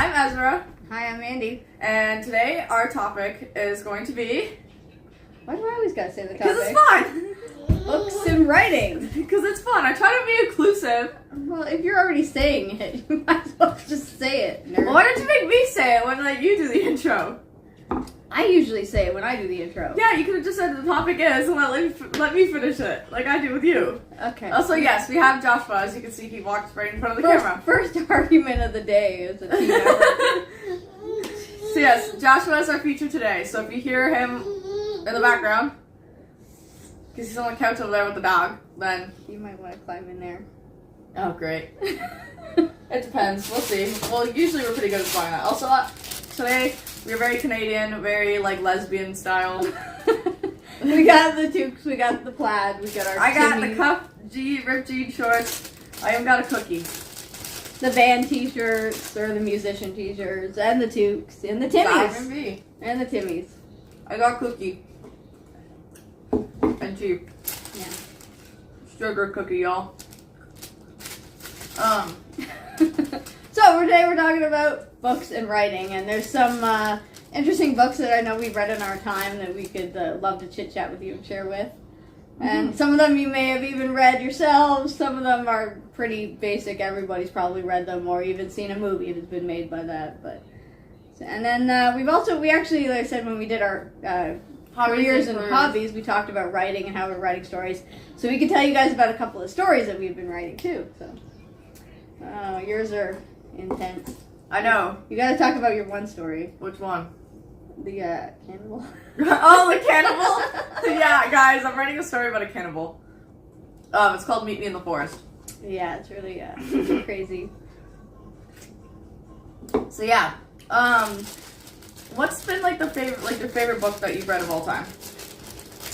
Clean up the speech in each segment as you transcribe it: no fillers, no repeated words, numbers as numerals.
I'm Ezra. Hi, I'm Mandi. And today our topic is going to be... Why do I always gotta say the topic? Because it's fun! Books and writing. Because it's fun. I try to be inclusive. Well, if you're already saying it, you might as well just say it, nerd. Well, why don't you make me say it when you do the intro? I usually say it when I do the intro. Yeah, you could have just said the topic is and let me finish it, like I do with you. Okay. Also, yes, we have Joshua. As you can see, he walks right in front of the camera. First argument of the day is a team effort. So yes, Joshua is our feature today. So if you hear him in the background, because he's on the couch over there with the dog, then... You might want to climb in there. Oh, great. It depends. We'll see. Well, usually we're pretty good at flying that. Also, today, we're very Canadian, very, lesbian style. We got the toques, we got the plaid, we got our I got Timmy, the cuff ripped jean shorts. I even got a cookie. the band t-shirts, or the musician t-shirts, and the toques, and the Vitamin Timmies. B. And the Timmies. I got cookie. And cheap. Yeah. Sugar cookie, y'all. So today we're talking about books and writing, and there's some interesting books that I know we've read in our time that we could love to chit chat with you and share with. And some of them you may have even read yourselves. Some of them are pretty basic. Everybody's probably read them or even seen a movie that's been made by that. And then we actually, like I said, when we did our careers and hobbies, we talked about writing and how we're writing stories. So we can tell you guys about a couple of stories that we've been writing too. So yours are intense. I know. You got to talk about your one story. Which one? The cannibal. Oh, the cannibal? Yeah, guys, I'm writing a story about a cannibal. It's called Meet Me in the Forest. Yeah, it's really crazy. So yeah, what's been your favorite book that you've read of all time?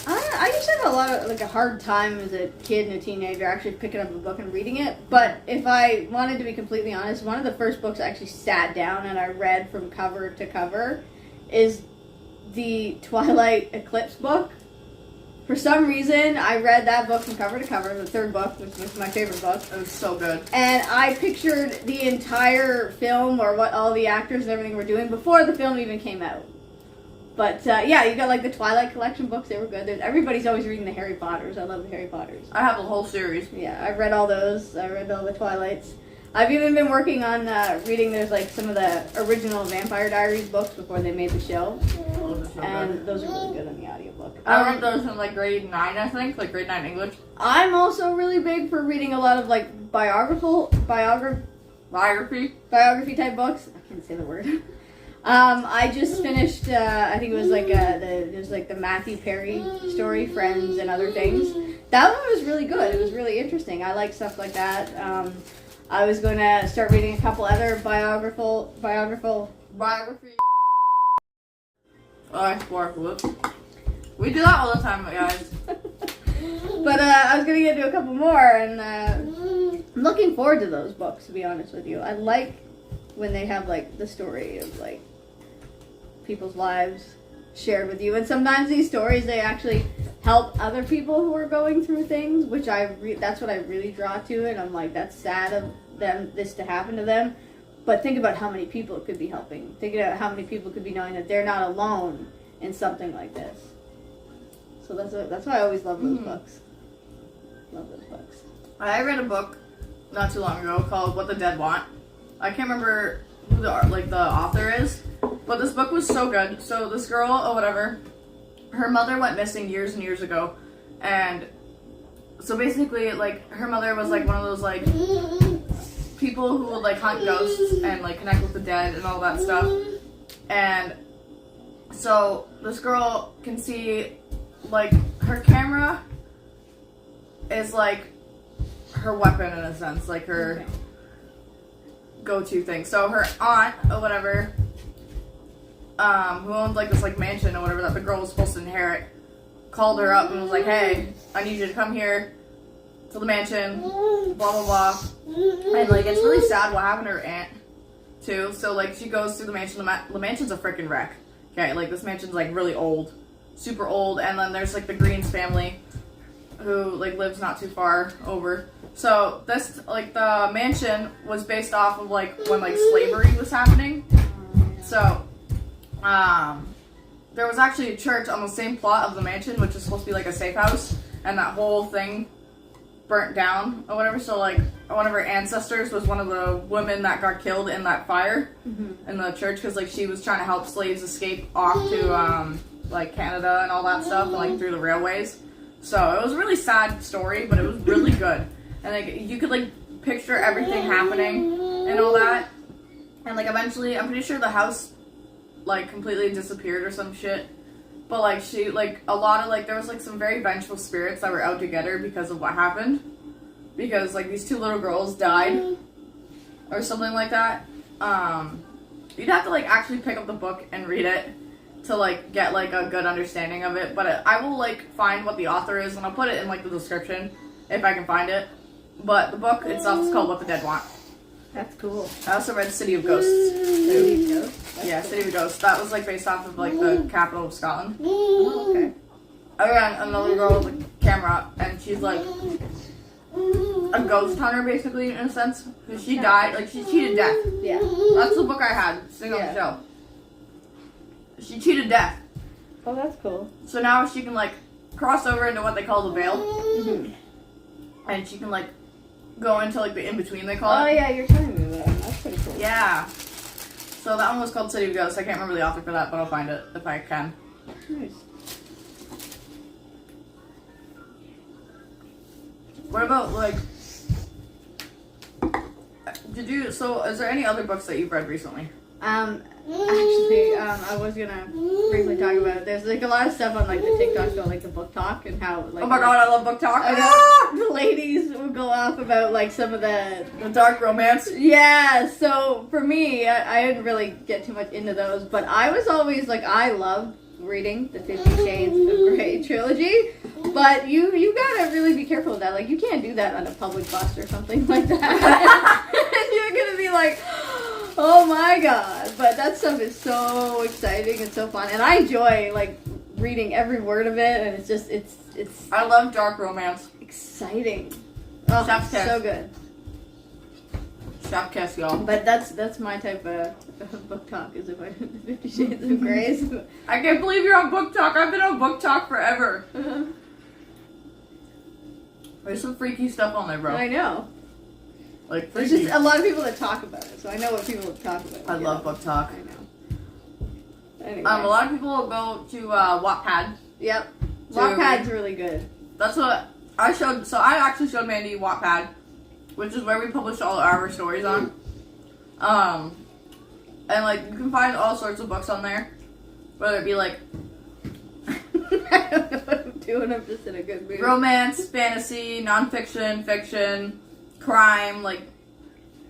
I used to have a hard time as a kid and a teenager actually picking up a book and reading it. But if I wanted to be completely honest, one of the first books I actually sat down and I read from cover to cover is the Twilight Eclipse book. For some reason, I read that book from cover to cover, the third book, which was my favorite book. It was so good. And I pictured the entire film or what all the actors and everything were doing before the film even came out. But yeah, you got the Twilight collection books, they were good. Everybody's always reading the Harry Potters. I love the Harry Potters. I have the whole series. Yeah, I've read all those. I read all the Twilights. I've even been working on reading, there's some of the original Vampire Diaries books before they made the show. And those are really good on the audiobook. I read those in grade 9, I think, grade 9 English. I'm also really big for reading a lot of biography type books. I can't say the word. I just finished, I think it was the Matthew Perry story, Friends and Other Things. That one was really good. It was really interesting. I like stuff like that. I was going to start reading a couple other biography. Whoops. We do that all the time, guys. But I was going to get into a couple more, and I'm looking forward to those books, to be honest with you. I like when they have the story of people's lives shared with you, and sometimes these stories they actually help other people who are going through things, which that's what I really draw to it. I'm that's sad of this to happen to them, but think about how many people it could be helping. Think about how many people could be knowing that they're not alone in something like this. So that's why I always love those books. Love those books. I read a book not too long ago called What the Dead Want. I can't remember who the author is, but this book was so good. So this girl or whatever, her mother went missing years and years ago, and so basically her mother was one of those people who would hunt ghosts and connect with the dead and all that stuff. And so this girl can see her camera is her weapon in a sense, her go-to thing. So her aunt or whatever, who owned this mansion or whatever that the girl was supposed to inherit, called her up and was like, "Hey, I need you to come here to the mansion, blah blah blah." And it's really sad what happened to her aunt too. So she goes through the mansion. The mansion's a freaking wreck. Okay, this mansion's really old, super old. And then there's the Greens family, who lives not too far over. So this the mansion was based off of when slavery was happening So, there was actually a church on the same plot of the mansion, which is supposed to be like a safe house, and that whole thing burnt down or whatever. So like one of her ancestors was one of the women that got killed in that fire in the church, because like she was trying to help slaves escape off to like Canada and all that stuff, and like through the railways. So it was a really sad story, but it was really good, and like you could like picture everything happening and all that, and like eventually I'm pretty sure the house like completely disappeared or some shit. But like she, like a lot of like, there was like some very vengeful spirits that were out to get her because of what happened. Because like these 2 little girls died or something like that. You'd have to like actually pick up the book and read it to like get like a good understanding of it. But I will like find what the author is, and I'll put it in like the description if I can find it. But the book itself is called What the Dead Want. That's cool. I also read City of Ghosts. City of Ghosts? Yeah, City of Ghosts. That was like based off of like the capital of Scotland. Oh, okay. I ran another girl with a camera, and she's like a ghost hunter basically in a sense. Because she died, like she cheated death. Yeah. That's the book I had sitting on the shelf. She cheated death. Oh, that's cool. So now she can like cross over into what they call the veil. Mm-hmm. And she can like go into like the in-between they call Oh it. yeah, you're telling me that. That's pretty cool. Yeah. So that one was called City of Ghosts. I can't remember the author for that, but I'll find it if I can. Nice. What about like, so is there any other books that you've read recently? Actually, I was gonna briefly talk about it. There's like a lot of stuff on like the TikToks about like the book talk and how like, Oh my god, I love book talk. the ladies will go off about like some of the dark romance. Yeah, so for me, I didn't really get too much into those, but I was always like, I loved reading the 50 Shades of Grey trilogy, but you gotta really be careful with that. Like, you can't do that on a public bus or something like that. And you're gonna be like, oh my god. But that stuff is so exciting and so fun, and I enjoy like reading every word of it, and it's just, it's I love dark romance. exciting. Oh, Chef's kiss. so good. Chef kiss, y'all. But that's my type of book talk, is if I 50 Shades of Grey. I can't believe you're on book talk. I've been on book talk forever. There's some freaky stuff on there, bro. I know. Like, There's freaky. just a lot of people that talk about it, so I know what people talk about. I love book talk. I know. Anyway. A lot of people will go to WATPAD. Yep. WATPAD's really good. That's what I showed. So I actually showed Mandi WATPAD, which is where we publish all our stories on. And like you can find all sorts of books on there, whether it be like I don't know what I'm doing. I'm just in a good mood. romance, fantasy, nonfiction, fiction, crime, like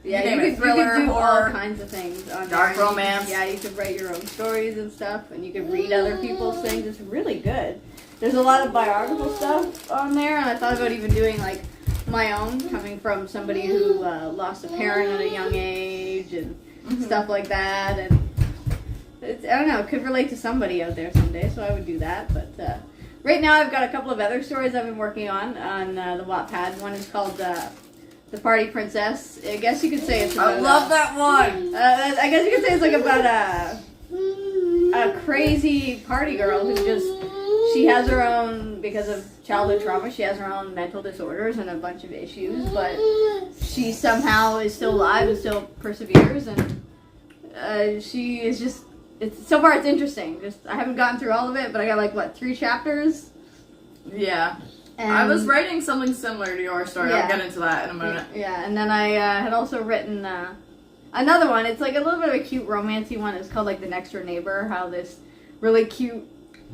Yeah, you you name it, could thriller, do all horror, kinds of things on dark there. romance. Yeah, you could write your own stories and stuff, and you could read other people's things. It's really good. There's a lot of biographical stuff on there, and I thought about even doing like my own, coming from somebody who lost a parent at a young age and stuff like that. And it's, I don't know, it could relate to somebody out there someday, so I would do that. But right now I've got a couple of other stories I've been working on the Wattpad. One is called The Party Princess. I guess you could say it's about... I love that one. I guess you could say it's like about a crazy party girl who just... She has her own, because of childhood trauma, she has her own mental disorders and a bunch of issues, but she somehow is still alive and still perseveres, and she is just, so far it's interesting. Just, I haven't gotten through all of it, but I got like, what, 3 chapters? Yeah. And I was writing something similar to your story. Yeah. I'll get into that in a minute. Yeah, and then I had also written another one. It's like a little bit of a cute romancy one. It's called like The Next Door Neighbor, how this really cute,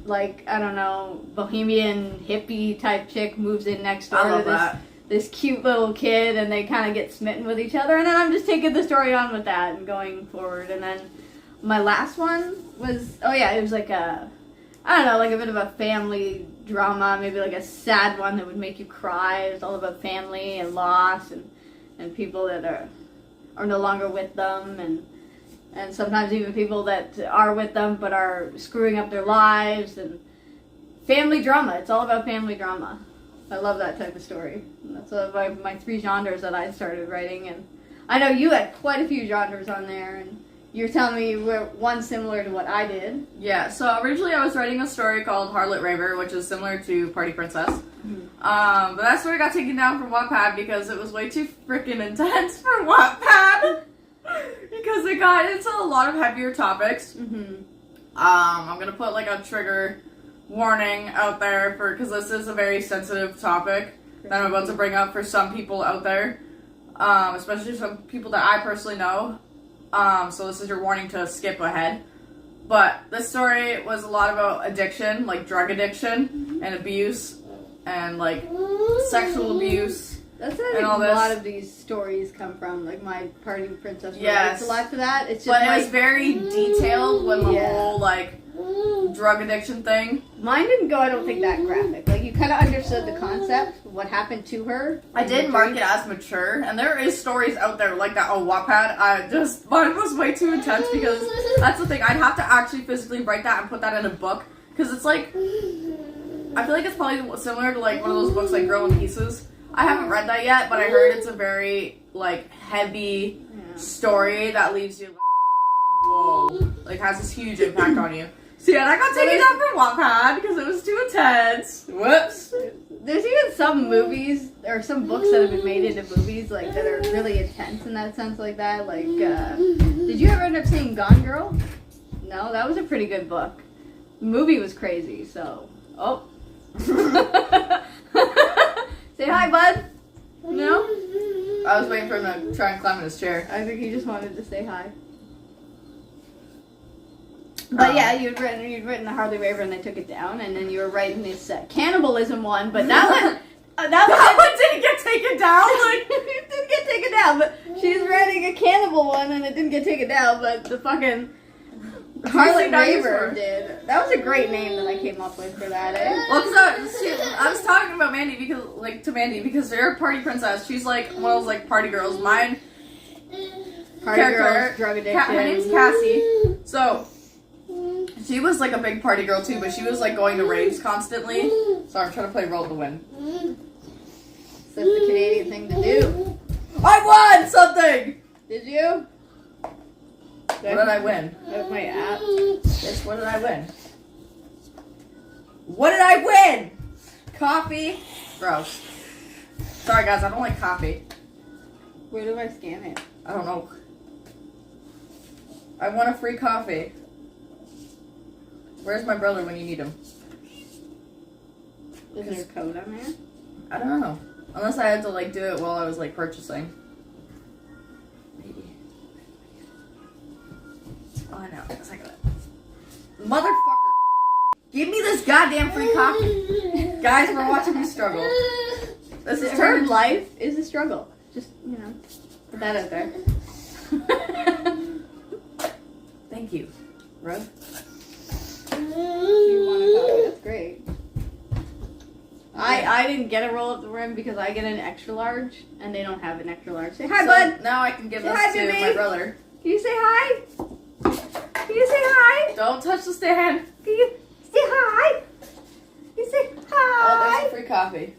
like, I don't know, bohemian hippie type chick moves in next door to this cute little kid, and they kind of get smitten with each other. And then I'm just taking the story on with that and going forward. And then my last one was, it was like a, I don't know, like a bit of a family drama, maybe like a sad one that would make you cry. It's all about family and loss and people that are no longer with them, and sometimes even people that are with them but are screwing up their lives, and family drama. It's all about family drama. I love that type of story. And that's my 3 genres that I started writing, and I know you had quite a few genres on there, and you're telling me you were one similar to what I did. Yeah, so originally I was writing a story called Harlot Raver, which is similar to Party Princess. Mm-hmm. But that story got taken down from WATPAD because it was way too freaking intense for WATPAD. Because it got into a lot of heavier topics. Mm-hmm. I'm gonna put like a trigger warning out there because this is a very sensitive topic that I'm about to bring up for some people out there. Especially some people that I personally know. So this is your warning to skip ahead. But this story was a lot about addiction, like drug addiction and abuse and like sexual abuse. That's where and all a this. lot of these stories come from, like my Party Princess Yes. relates a lot to that. It's just But like, it was very detailed when the Yeah. whole like drug addiction thing. mine didn't go, I don't think, that graphic. Like, you kind of understood the concept, what happened to her. I did mark it as mature, and there is stories out there like that on WATPAD. Mine was way too intense because that's the thing. I'd have to actually physically write that and put that in a book because it's like I feel like it's probably similar to like one of those books like Girl in Pieces. I haven't read that yet, but I heard it's a very like heavy story that leaves you like, whoa, like has this huge impact on you. So yeah, that got taken down from WATPAD because it was too intense. Whoops. There's even some movies or some books that have been made into movies like that are really intense in that sense, like that. Like, did you ever end up seeing Gone Girl? No, that was a pretty good book. The movie was crazy. So, say hi, bud. No, I was waiting for him to try and climb in his chair. I think he just wanted to say hi. But yeah, you'd written the Harley Raver and they took it down, and then you were writing this cannibalism one, but that one Didn't get taken down. Like it didn't get taken down, but she's writing a cannibal one and it didn't get taken down, but the fucking Harlot Raver did. That was a great name that I came up with for that, eh? Well, because I was talking about Mandy because they're a party princess. She's like one of those like party girls. Mine Party character, girls, drug addiction. Her name's Cassie. So she was like a big party girl too, but she was like going to raves constantly. So I'm trying to play Roll to Win. That's the Canadian thing to do. I won something. Did you? What did I win? That's my app. Bitch, what did I win? What did I win? Coffee. Gross. Sorry guys, I don't like coffee. Where do I scan it? I don't know. I want a free coffee. Where's my brother when you need him? Is there a code on there? I don't know. Unless I had to like do it while I was like purchasing. Maybe. Oh, I know. It's like motherfucker. Give me this goddamn free coffee. Guys, we're watching me struggle. This is Her life is a struggle. Just, put that out there. Thank you, bro. You want a coffee? That's great. I didn't get a roll up the rim because I get an extra large and they don't have an extra large. Say hi, bud. Now I can give Say this hi, to baby. my brother. Can you say hi? Can you say hi? Don't touch the stand. Can you say hi? You say Oh, hi. there's a free coffee.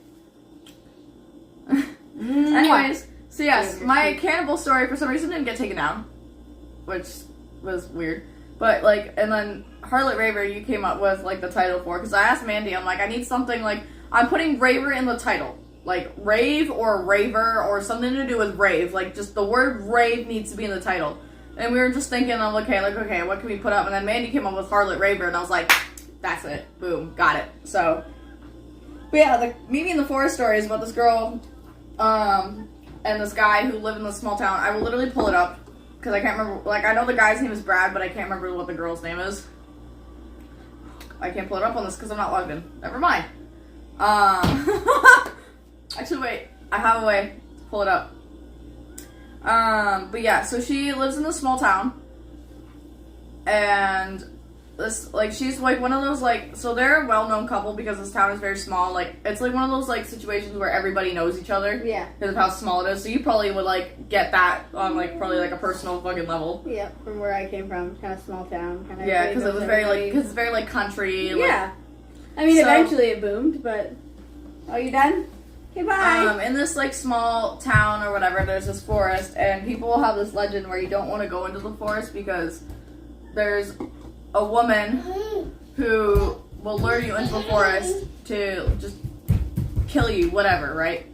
Anyways, so yes, my cannibal story for some reason didn't get taken down, which was weird. But like, and then Harlot Raver, you came up with like the title for, because I asked Mandy, I'm like, I need something like, I'm putting Raver in the title, like rave or raver or something to do with rave, like just the word rave needs to be in the title. And we were just thinking, okay, what can we put up? And then Mandy came up with Harlot Raver, and I was like, that's it, boom, got it. So, but yeah, the Meet in the Forest story is about this girl, and this guy who lived in this small town. I will literally pull it up because I can't remember. Like, I know the guy's name is Brad, but I can't remember what the girl's name is. I can't pull it up on this because I'm not logged in. Never mind. Actually, wait. I have a way to pull it up. But yeah, so she lives in this small town, and this, like, she's like one of those, like, so they're a well-known couple because this town is very small. Like, it's like one of those like situations where everybody knows each other. Yeah. Because of how small it is. So you probably would like get that on like probably like a personal fucking level. Yeah, from where I came from, kind of small town, kind of. Yeah, because it was very like, because it's very like country. Yeah. Like, I mean, so- eventually it boomed, but. Oh, you done? Okay, bye. In this like small town or whatever, there's this forest, and people will have this legend where you don't want to go into the forest because there's a woman who will lure you into the forest to just kill you, whatever, right?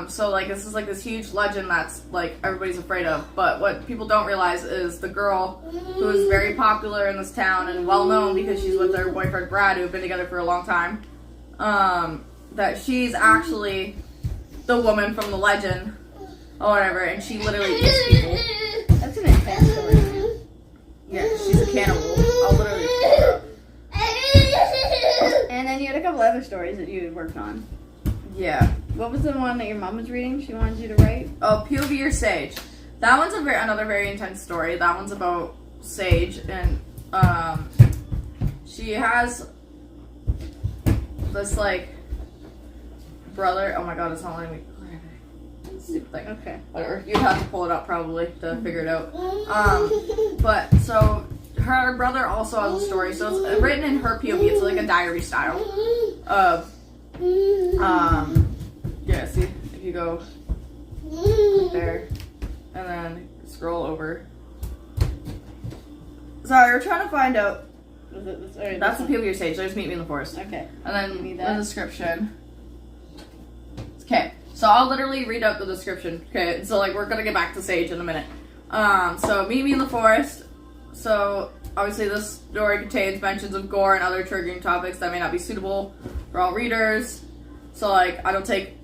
So like this is like this huge legend that's like everybody's afraid of, but what people don't realize is the girl who is very popular in this town and well known because she's with her boyfriend Brad, who've been together for a long time, that she's actually the woman from the legend or whatever, and she literally eats people. That's an intense story. Yeah, she's a cannibal. I'll literally pull her up. And then you had a couple other stories that you had worked on. Yeah. What was the one that your mom was reading? She wanted you to write? Oh, POV or Sage. That one's another very intense story. That one's about Sage, and she has this like brother. Oh my god, it's not letting me. Stupid thing. Okay. Whatever. You'd have to pull it up probably to figure it out. But so her brother also has a story. So it's written in her POV. It's like a diary style of yeah, see, if you go right there and then scroll over. Sorry, we're trying to find out. That's the POV stage. There's Meet Me in the Forest. Okay. And then the description. Okay, so I'll literally read out the description. Okay, so like we're gonna get back to Sage in a minute. So Meet Me in the Forest. So obviously this story contains mentions of gore and other triggering topics that may not be suitable for all readers. So like I don't take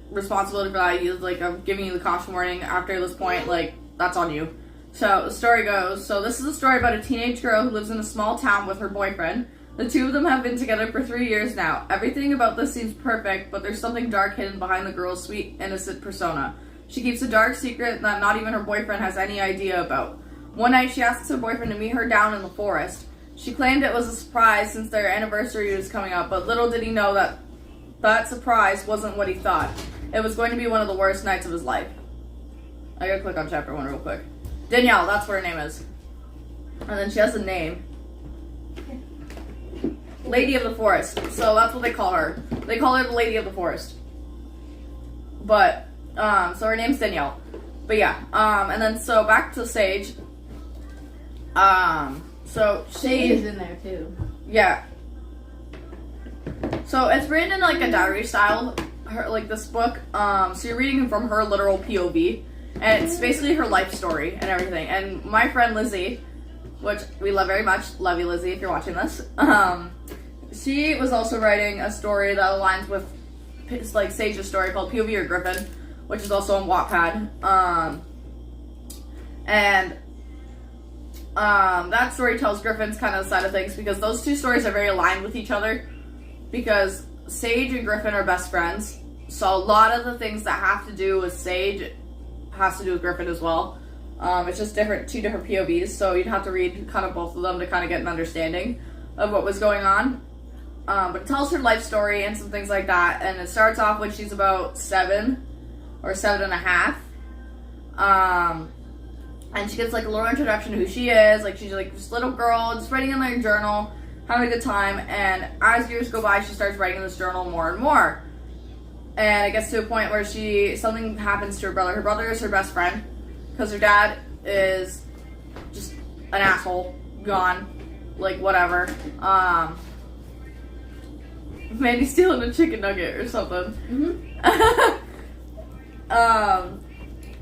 responsibility for that. Like I'm giving you the caution warning after this point. Like that's on you. So the story goes. So this is a story about a teenage girl who lives in a small town with her boyfriend. The two of them have been together for 3 years now. Everything about this seems perfect, but there's something dark hidden behind the girl's sweet, innocent persona. She keeps a dark secret that not even her boyfriend has any idea about. One night she asks her boyfriend to meet her down in the forest. She claimed it was a surprise since their anniversary was coming up, but little did he know that that surprise wasn't what he thought. It was going to be one of the worst nights of his life. I gotta click on chapter 1 real quick. Danielle, that's what her name is. And then she has a name. Lady of the Forest. So that's what they call her. They call her the Lady of the Forest. But, so her name's Danielle. But yeah, and then so back to Sage. So Sage is in there too. Yeah. So it's written in like a diary style, like this book. So you're reading from her literal POV, and it's basically her life story and everything. And my friend Lizzie, which we love very much, love you Lizzie if you're watching this. She was also writing a story that aligns with like Sage's story called POV or Griffin, which is also on WATPAD. That story tells Griffin's kind of side of things because those two stories are very aligned with each other because Sage and Griffin are best friends. So a lot of the things that have to do with Sage has to do with Griffin as well. It's just two different POVs, so you'd have to read kind of both of them to kind of get an understanding of what was going on. But it tells her life story and some things like that, and it starts off when she's about 7 or 7.5. And she gets like a little introduction to who she is. Like she's like this little girl just writing in her journal, having a good time, and as years go by she starts writing in this journal more and more. And it gets to a point where something happens to her brother. Her brother is her best friend because her dad is just an asshole, gone, like whatever. Maybe stealing a chicken nugget or something.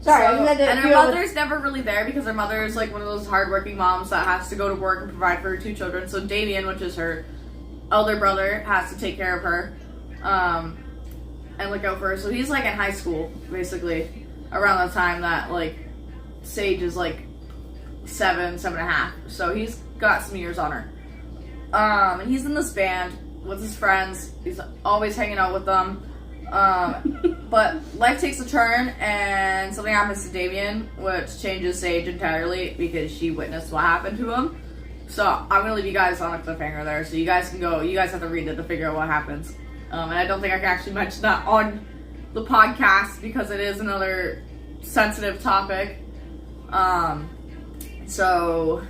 Sorry, and her mother's never really there because her mother is like one of those hardworking moms that has to go to work and provide for her 2 children. So Damien, which is her elder brother, has to take care of her and look out for her. So he's like in high school, basically, around the time that like Sage is like 7.5. So he's got some years on her. And he's in this band with his friends. He's always hanging out with them. But life takes a turn and something happens to Damien, which changes Sage entirely because she witnessed what happened to him. So I'm gonna leave you guys on a cliffhanger there, so you guys can go. You guys have to read it to figure out what happens. And I don't think I can actually mention that on the podcast because it is another sensitive topic. So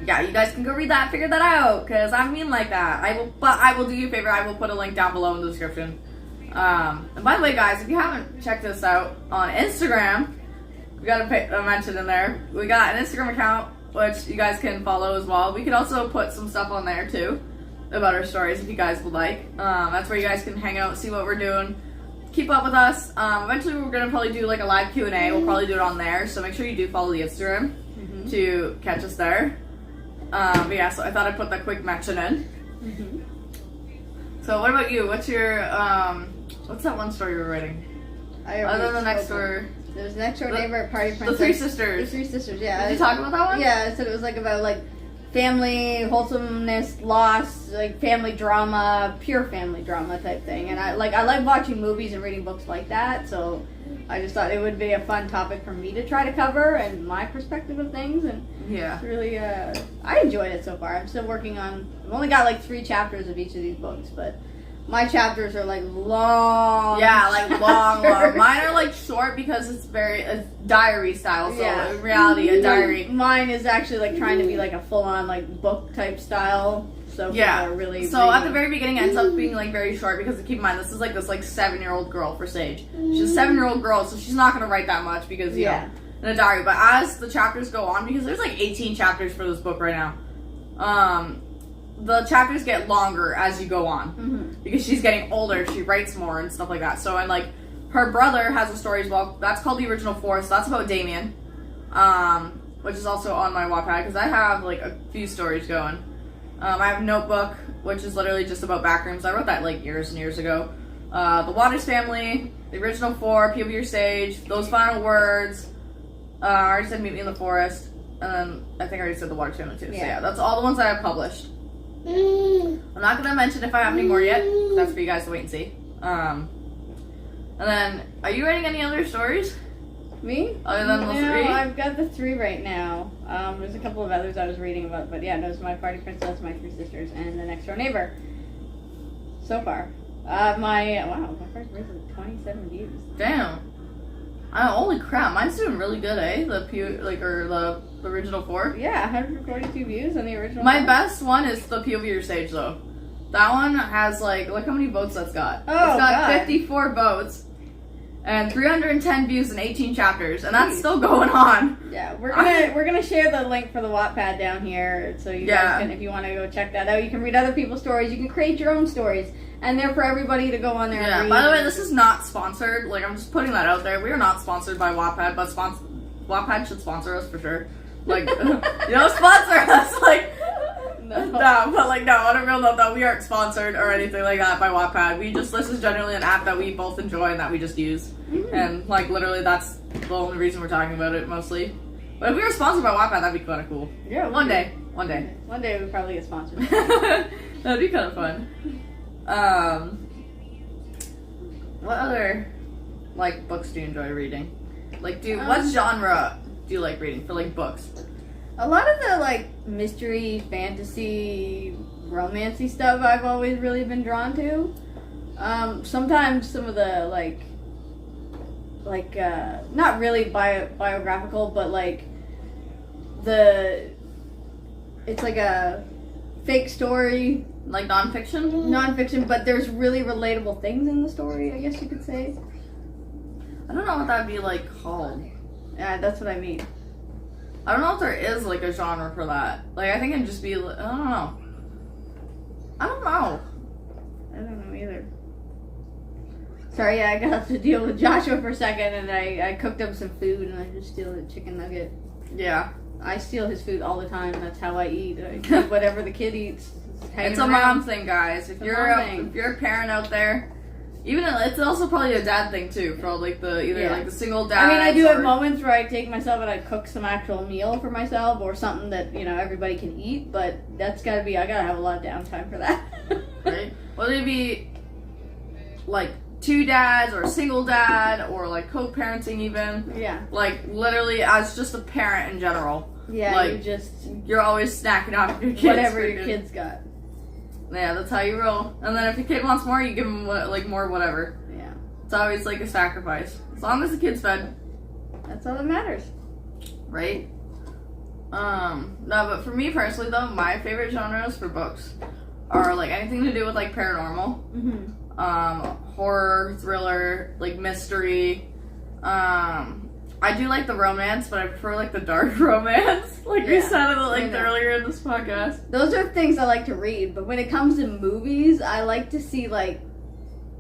yeah, you guys can go read that, figure that out, because I'm mean like that. I will do you a favor. I will put a link down below in the description And by the way, guys, if you haven't checked us out on Instagram, we got a mention in there. We got an Instagram account, which you guys can follow as well. We could also put some stuff on there too about our stories if you guys would like. That's where you guys can hang out, see what we're doing, keep up with us. Eventually, we're gonna probably do like a live Q&A. We'll probably do it on there. So make sure you do follow the Instagram to catch us there. But yeah, so I thought I'd put that quick mention in. So what about you? What's your what's that one story you were writing? Other than next door. There's Next Door Neighbor, Party Princess. The Three Sisters. The Three Sisters, yeah. Did you talk about that one? Yeah, I said it was like about like family, wholesomeness, loss, like family drama, pure family drama type thing. And I like watching movies and reading books like that, so I just thought it would be a fun topic for me to try to cover and my perspective of things. And it's really, I enjoyed it so far. I'm still working on, I've only got like 3 chapters of each of these books, but my chapters are like long. Yeah, like long. Mine are like short because it's diary style. So in reality, a diary. Mine is actually like trying to be like a full-on like book type style. So people are really. So at the very beginning, it ends up being like very short because keep in mind this is like this 7-year-old girl for Sage. She's a 7-year-old girl, so she's not gonna write that much because you know in a diary. But as the chapters go on, because there's like 18 chapters for this book right now. The chapters get longer as you go on because she's getting older, she writes more and stuff like that. So, and like her brother has a story as well. That's called The Original Four. So that's about Damien, which is also on my WATPAD because I have like a few stories going. I have Notebook, which is literally just about backrooms. I wrote that like years and years ago. The Waters Family, The Original Four, POV Your Stage, Those Final Words. I already said Meet Me in the Forest, and then I think I already said The Waters Family too. So yeah, that's all the ones that I have published. I'm not gonna mention if I have any more yet. That's for you guys to wait and see. And then, are you writing any other stories? Me? Other than those 3? I've got the 3 right now. There's a couple of others I was reading about, but yeah, those are my Party Princess, my 3 Sisters, and the Next Door Neighbor. So far, my first verse is 27 views. Damn. Holy crap, mine's doing really good, eh? The Original Four. Yeah, 142 views on the original. My best one is the POV Your Stage though. That one has look how many votes that's got. Oh, it's got God. 54 votes and 310 views and 18 chapters, and that's still going on. Yeah, we're gonna share the link for the Wattpad down here, so you guys can, if you want to go check that out, you can read other people's stories. You can create your own stories, and they're for everybody to go on there. And read. By the way, this is not sponsored. I'm just putting that out there. We are not sponsored by Wattpad, but Wattpad should sponsor us for sure. Sponsor us. No, but no, on a real note though, we aren't sponsored or anything like that by Wattpad. This is generally an app that we both enjoy and that we just use. And literally that's the only reason we're talking about it mostly. But if we were sponsored by Wattpad, that'd be kind of cool. Yeah, one day. One day we'll probably get sponsored. That'd be kind of fun. What other books do you enjoy reading? What genre do you like reading for books? A lot of the mystery, fantasy, romancy stuff I've always really been drawn to. Sometimes some of the not really biographical, but it's like a fake story. Like nonfiction? Nonfiction, but there's really relatable things in the story, I guess you could say. I don't know what that'd be called. Yeah, that's what I mean. I don't know if there is a genre for that. I think it'd just be, I don't know. I don't know either. Sorry, yeah, I got to deal with Joshua for a second, and I cooked up some food, and I just steal a chicken nugget. Yeah. I steal his food all the time. That's how I eat. I eat whatever the kid eats. It's a mom thing, guys. If you're a parent out there, it's also probably a dad thing too, for the single dad. I mean, I do have moments where I take myself and I cook some actual meal for myself or something that everybody can eat. But that's gotta be. I gotta have a lot of downtime for that. Right? Whether it be 2 dads or a single dad or co-parenting even. Yeah. Literally as just a parent in general. Yeah. You're always snacking off your kids. Whatever your kids got. Yeah, that's how you roll. And then if your kid wants more, you give them more whatever. Yeah. It's always a sacrifice. As long as the kid's fed. That's all that matters. Right? No, but for me personally though, my favorite genres for books are anything to do with paranormal. Mm-hmm. horror, thriller, like mystery. I do like the romance, but I prefer like the dark romance. Like we said it earlier in this podcast. Those are things I like to read, but when it comes to movies, I like to see like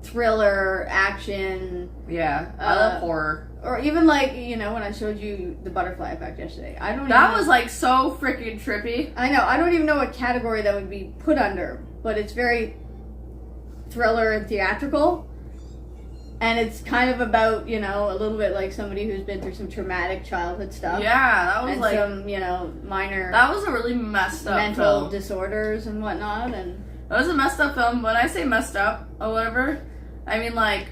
thriller, action. Yeah, I love horror. Or even like, you know, when I showed you the Butterfly Effect yesterday. That was like so freaking trippy. I know. I don't even know what category that would be put under, but it's very thriller and theatrical. And it's kind of about, you know, a little bit like somebody who's been through some traumatic childhood stuff. Yeah, that was and like some, you know, minor. That was a really messed up mental film. disorders and whatnot. And that was a messed up film. When I say messed up or whatever, I mean like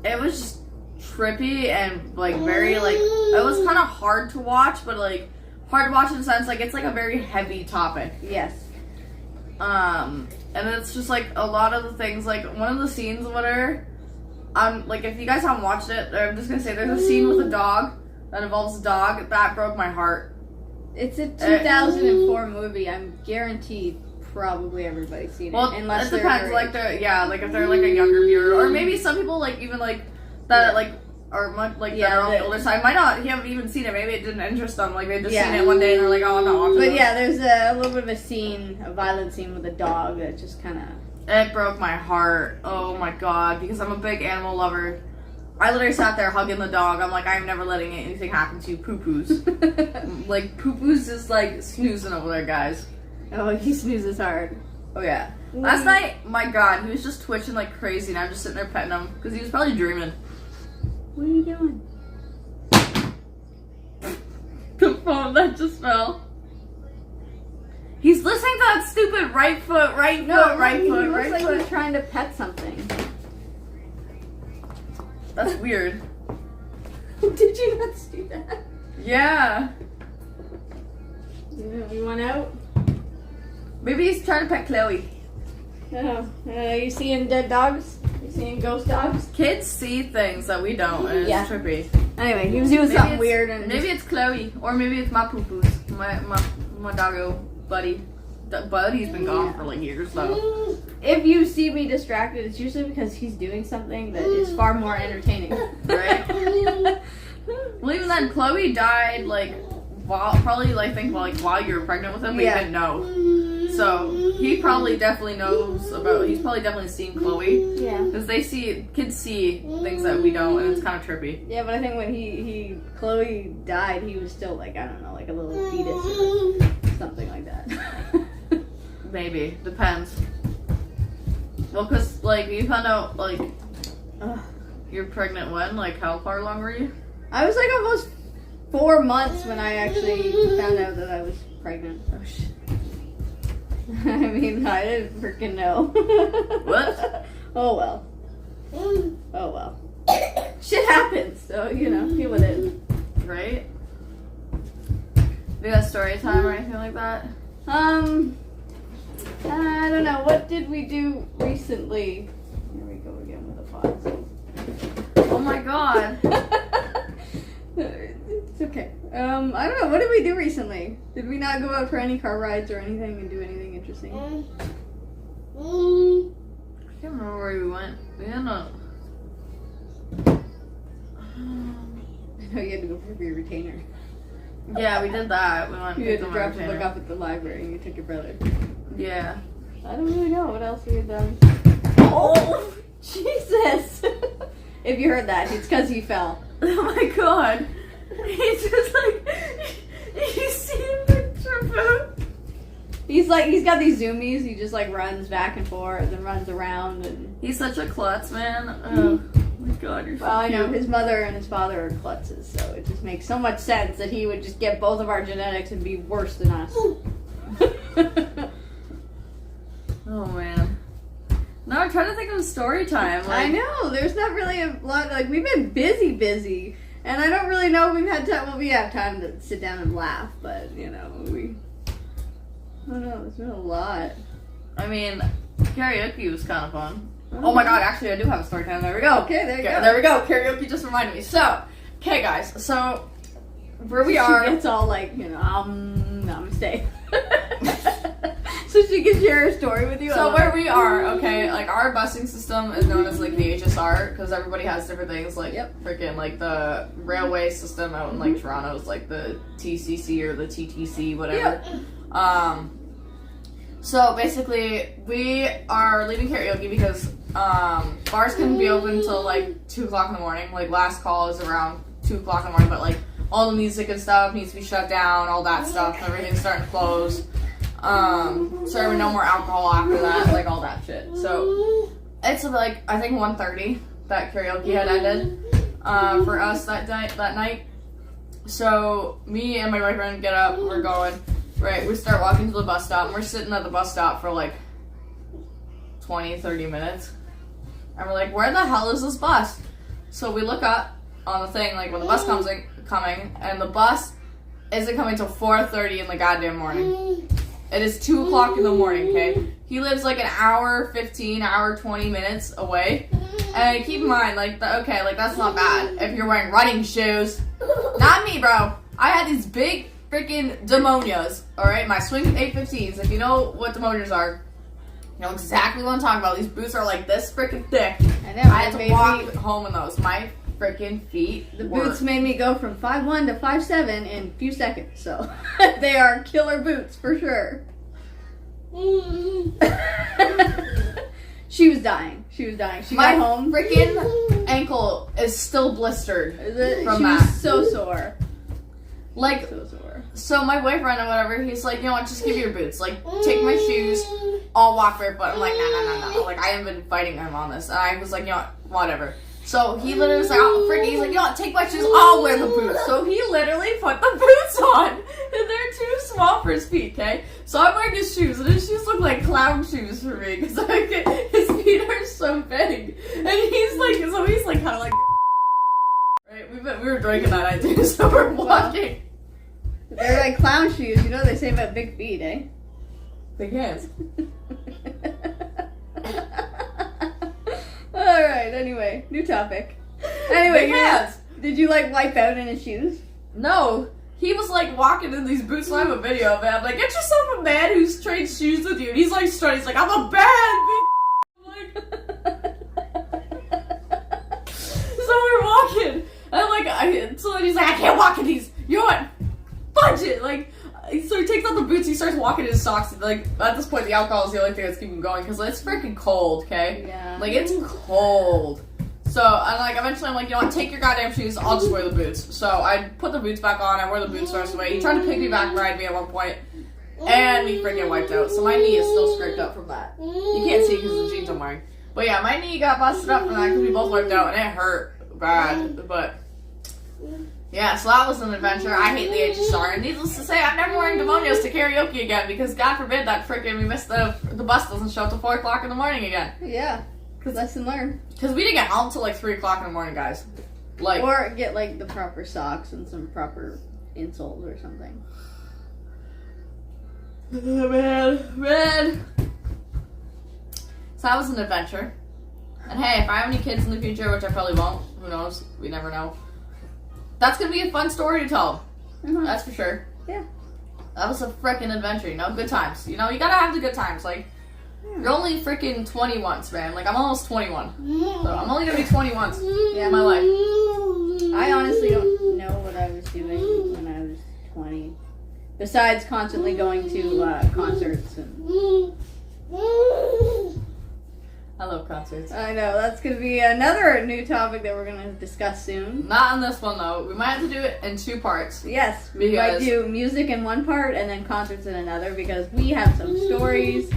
it was just trippy and like very like it was kind of hard to watch, but like hard to watch in the sense like it's like a very heavy topic. Yes. And it's just like a lot of the things like one of the scenes or whatever. Like if you guys haven't watched it, I'm just gonna say there's a scene with a dog that involves a dog that broke my heart. It's a 2004 movie. I'm guaranteed probably everybody's seen it. Well, unless it depends. Like like if they're like a younger viewer, or maybe some people like even like that like are much like that are on the older side might not haven't even seen it. Maybe it didn't interest them. Like they just seen it one day and they're like, oh, I'm not watching. But yeah, there's a little bit of a scene, a violent scene with a dog that just kind of. It broke my heart. Oh my god, because I'm a big animal lover. I literally sat there hugging the dog. I'm like, I'm never letting anything happen to Poo-Poo's. Like, Poo-Poo's is like snoozing over there, guys. Oh, he snoozes hard. Oh yeah. Last night, my god, he was just twitching like crazy and I'm just sitting there petting him because he was probably dreaming. What are you doing? The phone that just fell. He's listening to that stupid right foot, right foot. He looks like he's trying to pet something. That's weird. Did you not see that? Yeah. You want out? Maybe he's trying to pet Chloe. Oh, you seeing dead dogs? You seeing ghost dogs? Kids see things that we don't, and it's trippy. Anyway, he was doing something weird, and maybe it's Chloe, or maybe it's my Poo-Poo's, my doggo buddy. Buddy's been gone for like years though. If you see me distracted, it's usually because he's doing something that is far more entertaining, right? Well, even then, Chloe died like while you were pregnant with him, but you didn't know. So he probably definitely knows about. He's probably definitely seen Chloe. Yeah. Because kids see things that we don't, and it's kind of trippy. Yeah, but I think when Chloe died, he was still like, I don't know, like a little fetus or something like that. Maybe. Depends. Well, because, like, you found out, like, you're pregnant when? Like, how far along were you? I was, like, almost 4 months when I actually found out that I was pregnant. Oh, shit. I mean, I didn't freaking know. What? Oh, well. Oh, well. Shit happens, so, you know, deal with it. Right? We got story time or anything like that? I don't know. What did we do recently? Here we go again with the pause. Oh my god. It's okay. I don't know. What did we do recently? Did we not go out for any car rides or anything and do anything interesting? I can't remember where we went. We had a... I know you had to go for your retainer. Yeah, we did that. We went. You had to drop the book off at the library and you took your brother. Yeah. I don't really know what else we had done. Oh, Jesus! If you heard that, it's because he fell. Oh my god. He's just like, you see him like tripping. He's got these zoomies. He just like runs back and forth and runs around and. He's such a klutz, man. Oh my god, you're so Well, I know cute. his mother and his father are klutzes, so it just makes so much sense that he would just get both of our genetics and be worse than us. Oh man. No, I'm trying to think of story time. Like, I know, there's not really a lot, like, we've been busy, and I don't really know if we've had time, well, we have time to sit down and laugh, but, you know, I don't know, there's been a lot. I mean, karaoke was kind of fun. Oh my god, actually I do have a story time. There we go. Okay, there you go. There we go. Karaoke just reminded me. So, okay guys, so where we are. She gets all like, you know, namaste. So she can share a story with you. So where we are, okay, like our busing system is known as like the HSR because everybody has different things. Like freaking like the railway system out in like Toronto is like the TCC or the TTC, whatever. Yep. So basically, we are leaving karaoke because bars can be open until like 2 o'clock in the morning. Like last call is around 2 o'clock in the morning, but like all the music and stuff needs to be shut down, all that stuff. Everything's starting to close. Serving no more alcohol after that, like all that shit. So it's like I think 1:30 that karaoke had ended for us that night. So me and my boyfriend get up, we're going. Right, we start walking to the bus stop, and we're sitting at the bus stop for like 20-30 minutes. And we're like, where the hell is this bus? So we look up on the thing, like when the bus coming, and the bus isn't coming till 4:30 in the goddamn morning. It is 2 o'clock in the morning, okay? He lives like an hour 15, hour 20 minutes away. And keep in mind, like, okay, like that's not bad if you're wearing running shoes. Not me, bro. I had these big freaking demonias, alright? My swing 815s. If you know what demonias are, you know exactly what I'm talking about. These boots are like this freaking thick. I know. I had to walk home in those. My freaking feet. The boots made me go from 5'1" to 5'7" in a few seconds, so they are killer boots for sure. She was dying. She My got home. Freaking ankle is still blistered from she that. was so sore. Like, so sore. So my boyfriend or whatever, he's like, you know what, just give me your boots. Like, take my shoes, I'll walk barefoot. I'm like, no. Like, I haven't been fighting him on this. And I was like, you know what, whatever. So he literally was like, oh, freaking, he's like, you know what, take my shoes, I'll wear the boots. So he literally put the boots on. And they're too small for his feet, okay? So I'm wearing his shoes, and his shoes look like clown shoes for me. Because his feet are so big. And he's like, kind of like... Right, we were drinking that night too, so we're walking. They're like clown shoes, you know they say about big feet, eh? Big hands. Alright, anyway, new topic. Anyway, Big hands. Did you like wipe out in his shoes? No. He was like walking in these boots, so I have a video of it. I'm like, get yourself a man who's trades shoes with you. And he's like strutting, he's like, I'm a bad bitch. I'm like, so we're walking. And so then he's like, I can't walk in these. You know what? Fudge it. Like, so he takes out the boots, he starts walking in his socks. And like, at this point, the alcohol is the only thing that's keeping him going because it's freaking cold, okay? Yeah. Like, it's cold. So, and like, eventually I'm like, you know what, take your goddamn shoes, I'll just wear the boots. So, I put the boots back on, I wore the boots the rest of the way. He tried to piggyback ride me at one point, and me freaking wiped out. So my knee is still scraped up from that. You can't see because of the jeans I'm wearing. But yeah, my knee got busted up from that because we both wiped out, and it hurt bad. But, yeah, so that was an adventure. I hate the HSR, and needless to say, I'm never wearing demonios to karaoke again, because God forbid that freaking we missed the bus doesn't show up till 4 o'clock in the morning again. Yeah. Lesson learned. Because we didn't get home till like 3 o'clock in the morning, guys. Like, or get like the proper socks and some proper insoles or something. Man. So that was an adventure. And hey, if I have any kids in the future, which I probably won't, who knows? We never know. That's gonna be a fun story to tell. Mm-hmm. That's for sure. Yeah. That was a freaking adventure, you know? Good times. You know, you gotta have the good times. Like, you're only freaking 20 once, man. Like, I'm almost 21. So I'm only gonna be 20 once in my life. I honestly don't know what I was doing when I was 20. Besides constantly going to concerts and... I love concerts. I know, that's gonna be another new topic that we're gonna discuss soon. Not on this one, though. We might have to do it in 2 parts. Yes, we might do music in one part and then concerts in another, because we have some stories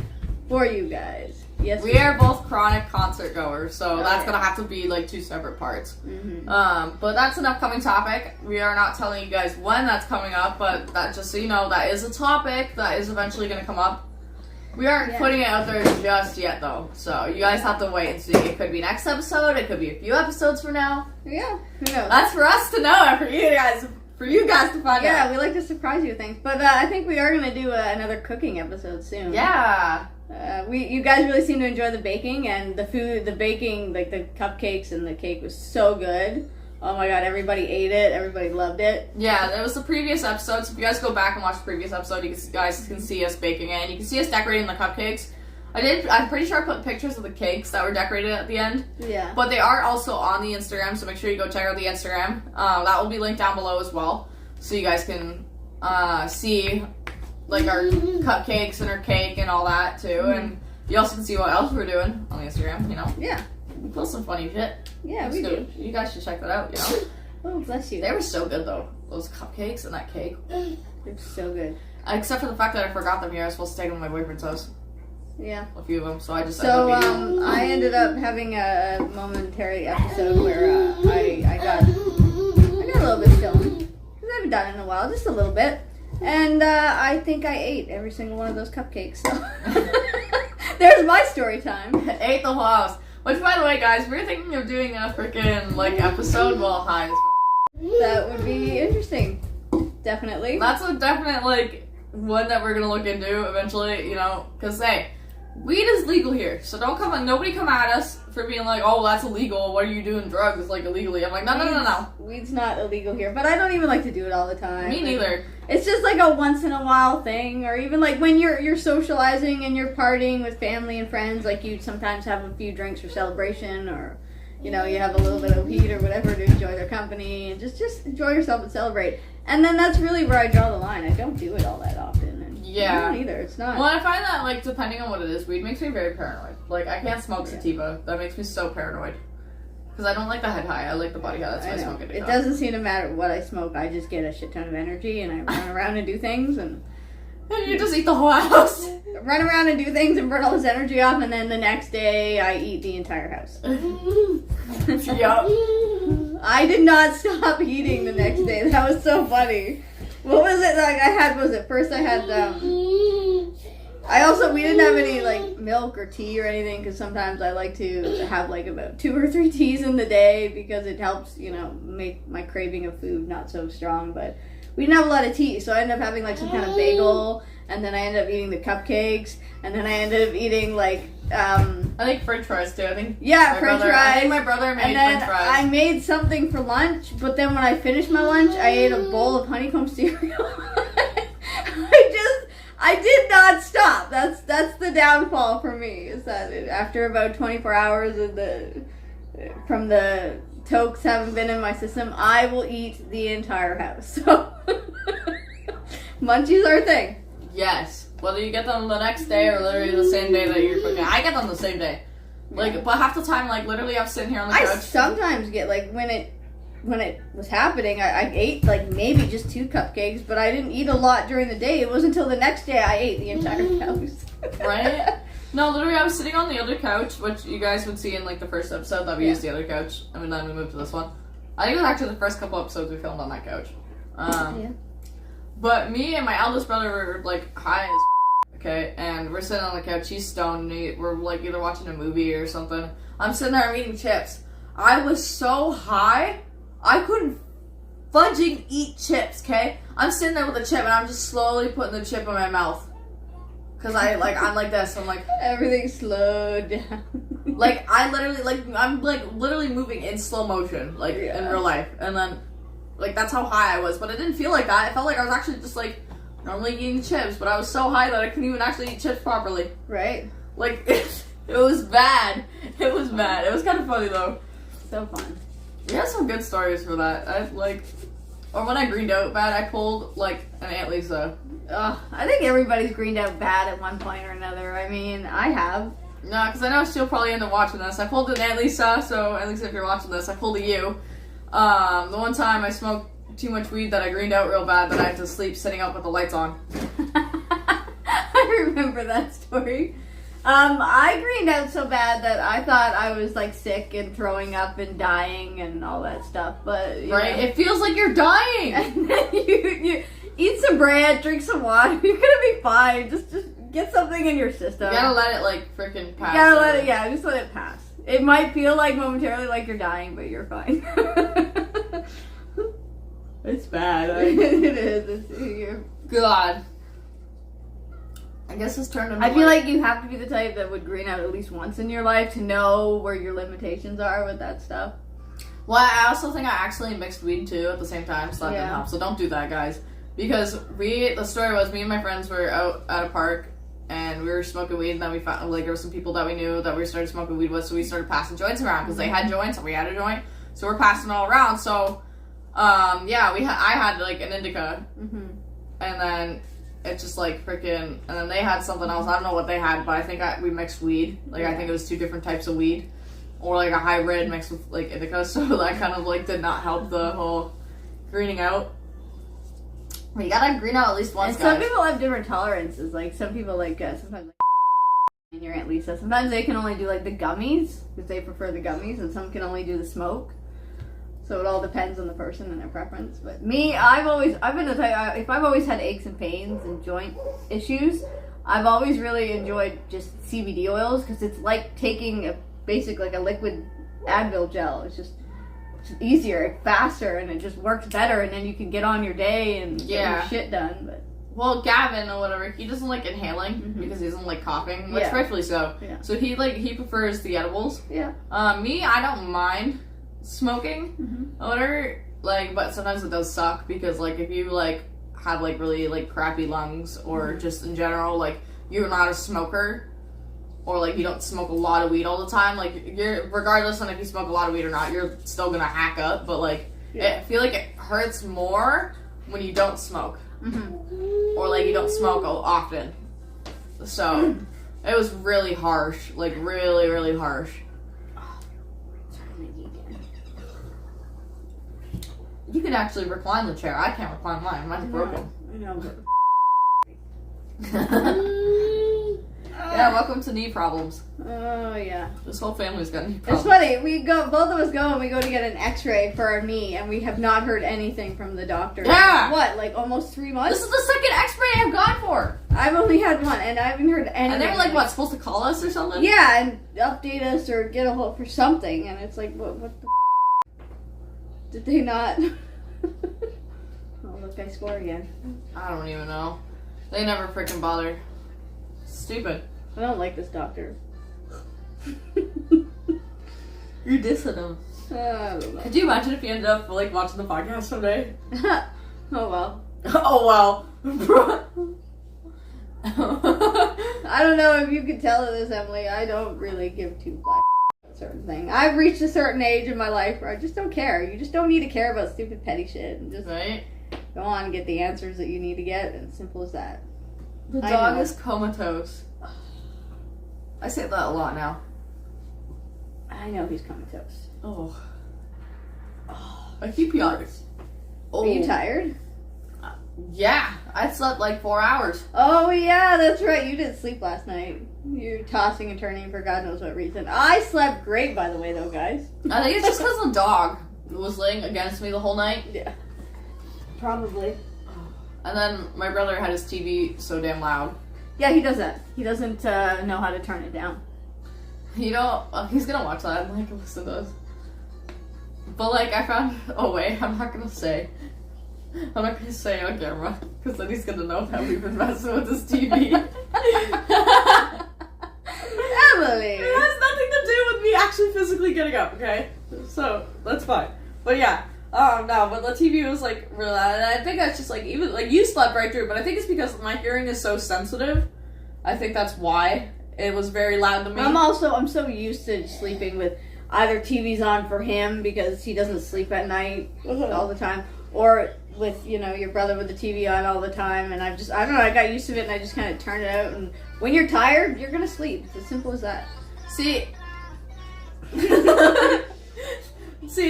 for you guys. Yes, we are both chronic concert goers, so that's gonna have to be like 2 separate parts. Mm-hmm. But that's an upcoming topic. We are not telling you guys when that's coming up, but that, just so you know, that is a topic that is eventually gonna come up. We aren't putting it out there just yet, though, so you guys have to wait and see. It could be next episode, it could be a few episodes from now. Yeah, who knows? That's for us to know, and for you guys to find out. Yeah, we like to surprise you with things, but I think we are gonna do another cooking episode soon. Yeah. You guys really seem to enjoy the baking and the food, the baking, like the cupcakes and the cake was so good. Oh my god, everybody ate it. Everybody loved it. Yeah, that was the previous episode. So if you guys go back and watch the previous episode, you guys can see us baking it. And you can see us decorating the cupcakes. I'm pretty sure I put pictures of the cakes that were decorated at the end. Yeah. But they are also on the Instagram, so make sure you go check out the Instagram. That will be linked down below as well. So you guys can see like our cupcakes and our cake and all that too. And you also can see what else we're doing on the Instagram, you know? Yeah. We post some funny shit. Yeah, we do. You guys should check that out, you know? Oh, bless you. They were so good though. Those cupcakes and that cake. They're so good. Except for the fact that I forgot them here. I was supposed to take them to my boyfriend's house. Yeah. A few of them, so I just I ended up having a momentary episode where I got a little bit stoned. Because I haven't done it in a while, just a little bit. And I think I ate every single one of those cupcakes. So there's my story time. Ate the whole house. Which, by the way, guys, we're thinking of doing a freaking episode while high as well. That would be interesting. Definitely. That's a definite one that we're gonna look into eventually. You know, because hey, weed is legal here, so nobody come at us for being like, oh, that's illegal. What are you doing drugs illegally? I'm like, no. Weed's not illegal here, but I don't even like to do it all the time. Me neither. It's just like a once in a while thing, or even like when you're socializing and you're partying with family and friends, like you sometimes have a few drinks for celebration, or you know, you have a little bit of weed or whatever to enjoy their company and just enjoy yourself and celebrate. And then that's really where I draw the line. I don't do it all that often. And yeah. I don't either. It's not. Well, I find that depending on what it is, weed makes me very paranoid. I can't smoke sativa. That makes me so paranoid. Because I don't like the head high. I like the body high. That's why I smoke it. It doesn't seem to matter what I smoke. I just get a shit ton of energy and I run around and do things and you just eat the whole house. Run around and do things and burn all this energy off, and then the next day I eat the entire house. Yup. I did not stop eating the next day. That was so funny. What was it I had? First I had we didn't have any milk or tea or anything, because sometimes I like to have about 2 or 3 teas in the day because it helps, make my craving of food not so strong. But we didn't have a lot of tea, so I ended up having some kind of bagel, and then I ended up eating the cupcakes, and then I ended up eating I think French fries too. French fries. I think my brother made French fries. I made something for lunch, but then when I finished my lunch, I ate a bowl of honeycomb cereal. I did not stop. That's the downfall for me. Is that after about 24 hours from the tokes haven't been in my system, I will eat the entire house. So munchies are a thing. Yes. Whether you get them the next day or literally the same day that you're cooking. I get them the same day. But half the time, literally I'm sitting here on the couch. I sometimes get, when it was happening, I ate, maybe just 2 cupcakes, but I didn't eat a lot during the day. It wasn't until the next day I ate the entire house. Right? No, literally I was sitting on the other couch, which you guys would see in, the first episode that we used the other couch. And then we moved to this one. I think it was actually the first couple episodes we filmed on that couch. Yeah. But me and my eldest brother were, high as okay? And we're sitting on the couch, he's stoned, and we're, either watching a movie or something. I'm sitting there, I'm eating chips. I was so high, I couldn't fudging eat chips, okay? I'm sitting there with a chip, and I'm just slowly putting the chip in my mouth. Because I'm like this, I'm like... Everything slowed down. I literally, I'm, literally moving in slow motion, in real life. And then... that's how high I was, but it didn't feel like that. It felt like I was actually just, normally eating chips, but I was so high that I couldn't even actually eat chips properly. Right. It was bad. It was bad. It was kind of funny, though. So fun. We have some good stories for that. Or when I greened out bad, I pulled, an Aunt Lisa. I think everybody's greened out bad at one point or another. I mean, I have. No, because I know she'll probably end up watching this. I pulled an Aunt Lisa, so at least if you're watching this, I pulled a you. The one time I smoked too much weed that I greened out real bad that I had to sleep sitting up with the lights on. I remember that story. I greened out so bad that I thought I was sick and throwing up and dying and all that stuff, but right? It feels like you're dying. And then you eat some bread, drink some water, you're gonna be fine. Just get something in your system. You gotta let it freaking pass. You gotta let it, just let it pass. It might feel momentarily like you're dying, but you're fine. It's bad. It is. God. I guess it's turned into I feel like you have to be the type that would green out at least once in your life to know where your limitations are with that stuff. Well, I also think I accidentally mixed weed too at the same time, so that didn't help. So don't do that, guys. Because the story was, me and my friends were out at a park and we were smoking weed, and then we found, like, there were some people that we knew that we started smoking weed with, so we started passing joints around because they had joints and we had a joint, so we're passing all around. So, I had like an indica, and then it just like freaking, and then they had something else. I don't know what they had, but I think we mixed weed. Like, I think it was 2 different types of weed, or like a hybrid mixed with like indica. So that kind of like did not help the whole greening out. But you gotta green out at least once, and some people have different tolerances. Like, some people like, sometimes like and your Aunt Lisa, sometimes they can only do like the gummies, because they prefer the gummies, and some can only do the smoke. So it all depends on the person and their preference. But me, I've been the type, if I've always had aches and pains and joint issues, I've always really enjoyed just CBD oils, because it's like taking a basic, like a liquid Advil gel. It's just easier, faster, and it just works better, and then you can get on your day and get your shit done. But well, Gavin or whatever, he doesn't like inhaling because he doesn't like coughing, which rightfully so. Yeah. So he prefers the edibles. Yeah. Me, I don't mind smoking or whatever, like, but sometimes it does suck, because like if you like have like really like crappy lungs, or just in general like you're not a smoker, or like you don't smoke a lot of weed all the time, like you're, regardless on if you smoke a lot of weed or not, you're still gonna hack up. But like I feel like it hurts more when you don't smoke, or like you don't smoke often. So it was really harsh, like really, really harsh. You can actually recline the chair. I can't recline mine. Mine's broken. I know, but yeah, welcome to knee problems. Oh, yeah. This whole family's got knee problems. It's funny. Both of us go and we go to get an x-ray for our knee, and we have not heard anything from the doctor. Yeah! What, like almost 3 months? This is the second x-ray I've gone for. I've only had one, and I haven't heard anything. And they were like, what, supposed to call us or something? Yeah, and update us or get a hold for something, and it's like, what the did they not? Oh, look, I score again. I don't even know. They never freaking bother. Stupid. I don't like this doctor. You're dissing him. I don't know. Could you imagine if you ended up like watching the podcast someday? Oh well. Oh well. I don't know if you could tell this, Emily. I don't really give two black certain thing. I've reached a certain age in my life where I just don't care. You just don't need to care about stupid petty shit, and just go on and get the answers that you need to get, and simple as that. The dog is comatose. I say that a lot now. I know he's comatose. Oh. I keep yawning. Are you tired? Yeah, I slept like 4 hours. Oh yeah, that's right. You didn't sleep last night. You're tossing and turning for God knows what reason. I slept great, by the way, though, guys. I think it's just because the dog was laying against me the whole night. Yeah, probably. And then my brother had his TV so damn loud. Yeah, he does that. He doesn't know how to turn it down. You know, he's gonna watch that and like listen to us. But like, I found a way. I'm not gonna say on camera, because then he's gonna know that we've been messing with his TV. Emily! It has nothing to do with me actually physically getting up, okay? So, that's fine. But yeah, no, but the TV was like really loud, and I think that's just like, even, like, you slept right through, but I think it's because my hearing is so sensitive. I think that's why it was very loud to me. I'm so used to sleeping with either TV's on for him because he doesn't sleep at night all the time, or with, you know, your brother with the TV on all the time, and I don't know, I got used to it and I just kind of turned it out, and when you're tired, you're gonna sleep. It's as simple as that. See,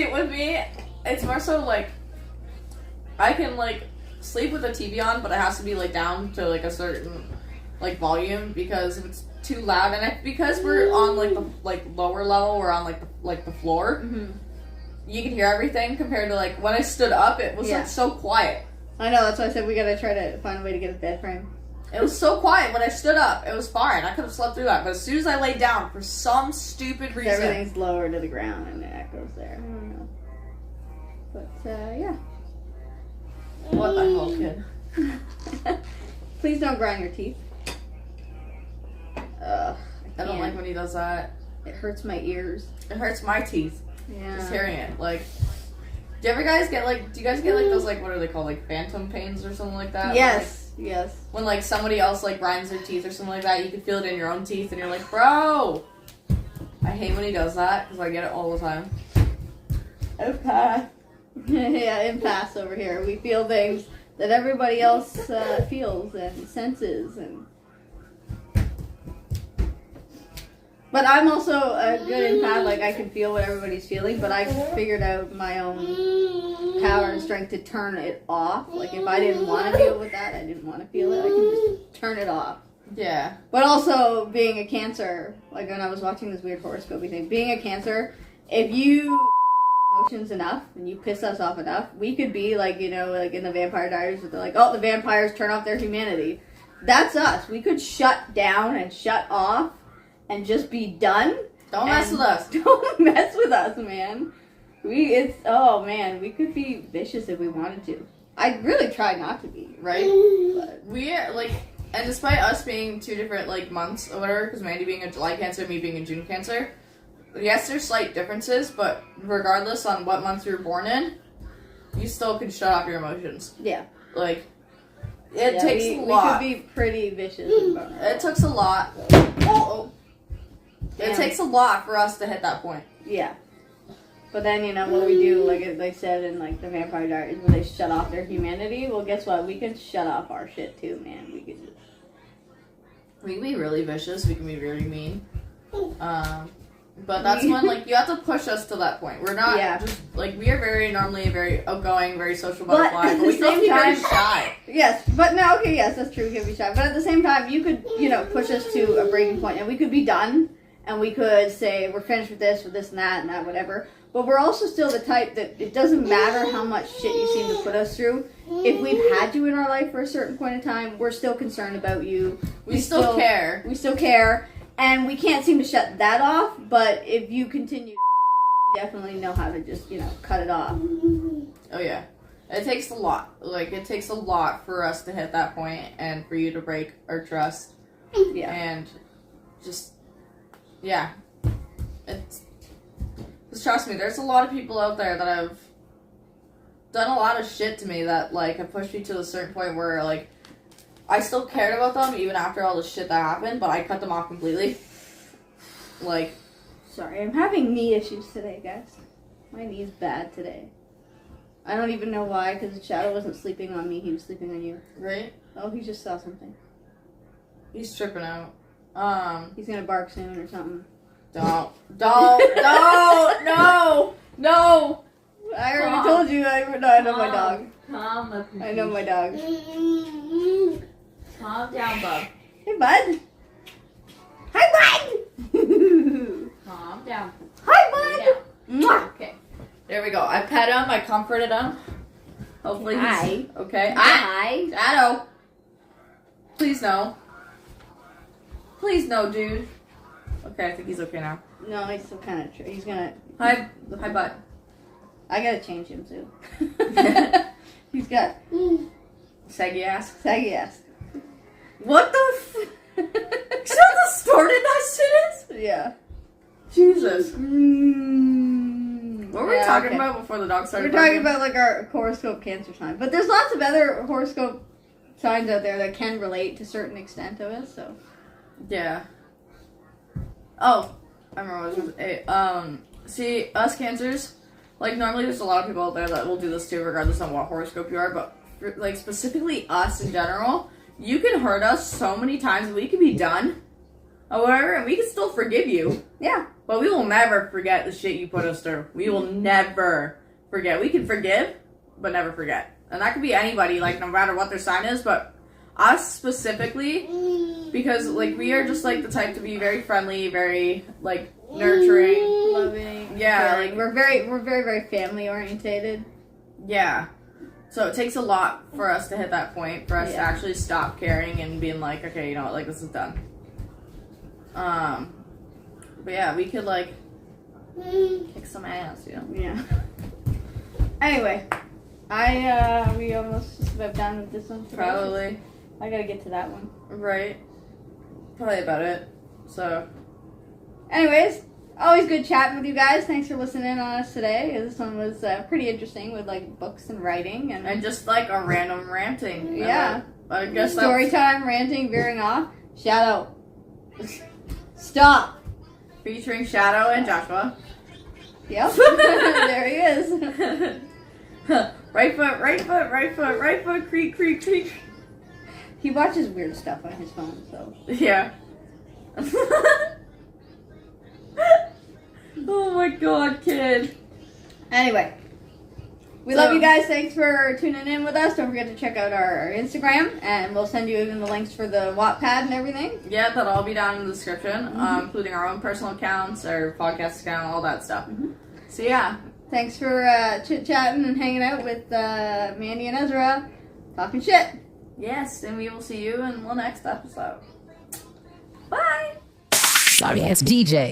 with me, it's more so like, I can like sleep with the TV on, but it has to be like down to like a certain like volume, because if it's too loud, and because we're on like the lower level, we're on like the floor. You can hear everything compared to like when I stood up, it was like so quiet. I know, that's why I said we gotta try to find a way to get a bed frame. It was so quiet when I stood up. It was fine. I could have slept through that. But as soon as I laid down, for some stupid reason, everything's lower to the ground and it echoes there. I don't know. But yeah. What the hell, kid? Please don't grind your teeth. I don't like when he does that. It hurts my ears. It hurts my teeth. Yeah. Just hearing it. Like, do you guys get like those, like, what are they called? Like, phantom pains or something like that? Yes. Yes. When, like, somebody else, like, grinds their teeth or something like that, you can feel it in your own teeth, and you're like, bro! I hate when he does that, because I get it all the time. Okay. Yeah, impasse over here. We feel things that everybody else feels and senses, and. But I'm also a good empath. Like, I can feel what everybody's feeling, but I figured out my own power and strength to turn it off. Like, if I didn't want to deal with that, I didn't want to feel it, I can just turn it off. Yeah. But also, being a Cancer, like when I was watching this weird horoscopy thing, being a Cancer, if you emotions enough and you piss us off enough, we could be like, you know, like in the Vampire Diaries, where they're like, oh, the vampires turn off their humanity. That's us. We could shut down and shut off and just be done. Don't mess with us. Don't mess with us, man. Oh man, we could be vicious if we wanted to. I really try not to be, right? But We are, like, and despite us being 2 different, like, months or whatever, because Mandy being a July Cancer, me being a June Cancer, yes, there's slight differences, but regardless on what month you were born in, you still can shut off your emotions. yeah. Like, it takes a lot. We could be pretty vicious. It takes a lot. Oh. It takes a lot for us to hit that point. Yeah. But then, you know, what we do, like as they said in, like, the Vampire Diaries, when they shut off their humanity, well, guess what? We can shut off our shit, too, man. We can be really vicious. We can be really mean. But that's when, like, you have to push us to that point. We're not just, like, we are normally a very outgoing, very social butterfly, but we can be very shy. Yes, but no, okay, yes, that's true, we can be shy. But at the same time, you could, you know, push us to a breaking point, and we could be done, and we could say, we're finished with this, and that, whatever. But we're also still the type that it doesn't matter how much shit you seem to put us through. If we've had you in our life for a certain point in time, we're still concerned about you. We still care. We still care. And we can't seem to shut that off, but if you continue, you definitely know how to just, you know, cut it off. Oh, yeah. It takes a lot. Like, it takes a lot for us to hit that point and for you to break our trust. Yeah. And just, yeah. Just trust me, there's a lot of people out there that have done a lot of shit to me that, like, have pushed me to a certain point where, like, I still cared about them even after all the shit that happened, but I cut them off completely. Like, sorry, I'm having knee issues today, guys. My knee's bad today. I don't even know why, because Shadow wasn't sleeping on me, he was sleeping on you. right? Oh, he just saw something. He's tripping out. He's gonna bark soon or something. No. I already told you, I know my dog. Calm up. I know my dog. Calm down, bub. Hey, bud. Hi, bud. Calm down. Hi, bud. Mwah. Okay. There we go. I pet him. I comforted him. Hopefully he's Hi. okay. Hi. Shadow. Please no. Please no, dude. Okay, I think he's okay now. No, he's still kind of. He's gonna. Hi, bud. I gotta change him too. He's got Saggy ass. saggy ass. What the f? See how distorted that shit is? Yeah. Jesus. What were we talking okay. about before the dog started? We're talking about like our horoscope Cancer sign, but there's lots of other horoscope signs out there that can relate to a certain extent of it. So. Yeah. Oh, I remember what I was going to say. See, us Cancers, like, normally there's a lot of people out there that will do this too, regardless on what horoscope you are, but, like, specifically us in general, you can hurt us so many times and we can be done, or whatever, and we can still forgive you. Yeah. But we will never forget the shit you put us through. We will never forget. We can forgive, but never forget. And that could be anybody, like, no matter what their sign is, but us specifically, because, like, we are just, like, the type to be very friendly, very, like, nurturing, Loving. yeah, caring. like, we're very family orientated. yeah. So it takes a lot for us to hit that point, for us to Yeah. actually stop caring and being like, okay, you know what, like, this is done. But yeah, we could, like, kick some ass, you know? Yeah. Anyway, we almost just about done with this one. Probably. I gotta get to that one. Right. Probably about it. So. Anyways, Always good chatting with you guys. Thanks for listening on us today. This one was pretty interesting with like books and writing And just like a random ranting. Yeah. I guess story time, ranting, veering off. Shadow. Stop. featuring Shadow and Joshua. Yep. There he is. Right foot, right foot, right foot, right foot, creak, creak, creak. He watches weird stuff on his phone, so. Yeah. Oh my god, kid. Anyway. We love you guys. Thanks for tuning in with us. Don't forget to check out our Instagram, and we'll send you even the links for the WATPad and everything. Yeah, that'll all be down in the description, including our own personal accounts, our podcast account, all that stuff. So yeah. Thanks for chit-chatting and hanging out with Mandi and Ezra. Talking shit. Yes, and we will see you in the next episode. Bye! Sorry ass DJ.